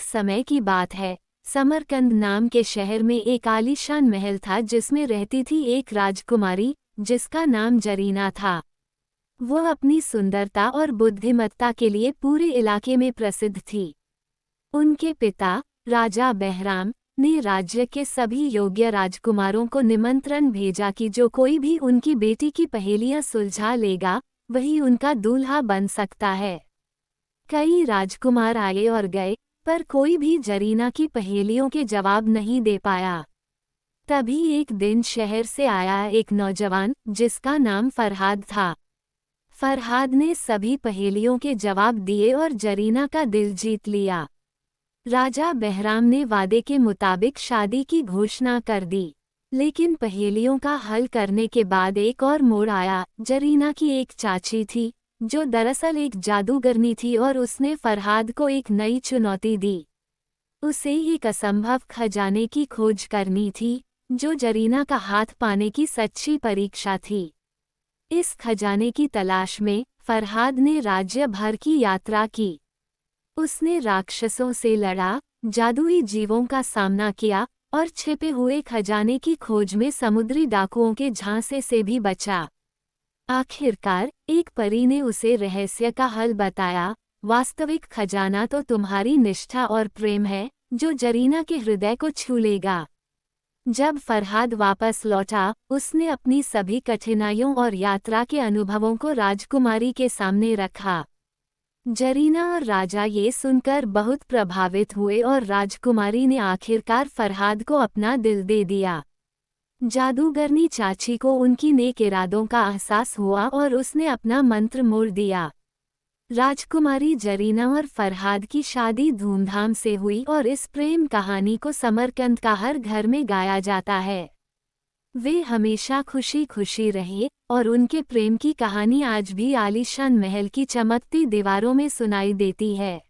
समय की बात है। समरकंद नाम के शहर में एक आलीशान महल था जिसमें रहती थी एक राजकुमारी जिसका नाम जरीना था। वो अपनी सुंदरता और बुद्धिमत्ता के लिए पूरे इलाके में प्रसिद्ध थी। उनके पिता राजा बहराम ने राज्य के सभी योग्य राजकुमारों को निमंत्रण भेजा कि जो कोई भी उनकी बेटी की पहेलियां सुलझा लेगा वही उनका दूल्हा बन सकता है। कई राजकुमार आए और गए, पर कोई भी जरीना की पहेलियों के जवाब नहीं दे पाया। तभी एक दिन शहर से आया एक नौजवान जिसका नाम फरहाद था। फरहाद ने सभी पहेलियों के जवाब दिए और जरीना का दिल जीत लिया। राजा बहराम ने वादे के मुताबिक शादी की घोषणा कर दी, लेकिन पहेलियों का हल करने के बाद एक और मोड़ आया। जरीना की एक चाची थी जो दरअसल एक जादूगरनी थी और उसने फरहाद को एक नई चुनौती दी। उसे एक असंभव खजाने की खोज करनी थी जो जरीना का हाथ पाने की सच्ची परीक्षा थी। इस खजाने की तलाश में फरहाद ने राज्य भर की यात्रा की। उसने राक्षसों से लड़ा, जादुई जीवों का सामना किया और छिपे हुए खजाने की खोज में समुद्री डाकुओं के झांसे से भी बचा। आखिरकार एक परी ने उसे रहस्य का हल बताया। वास्तविक खजाना तो तुम्हारी निष्ठा और प्रेम है जो जरीना के हृदय को छू लेगा। जब फरहाद वापस लौटा, उसने अपनी सभी कठिनाइयों और यात्रा के अनुभवों को राजकुमारी के सामने रखा। जरीना और राजा ये सुनकर बहुत प्रभावित हुए और राजकुमारी ने आखिरकार फरहाद को अपना दिल दे दिया। जादूगरनी चाची को उनकी नेक इरादों का एहसास हुआ और उसने अपना मंत्र मोड़ दिया। राजकुमारी जरीना और फरहाद की शादी धूमधाम से हुई और इस प्रेम कहानी को समरकंद का हर घर में गाया जाता है। वे हमेशा खुशी खुशी रहे और उनके प्रेम की कहानी आज भी आलीशान महल की चमकती दीवारों में सुनाई देती है।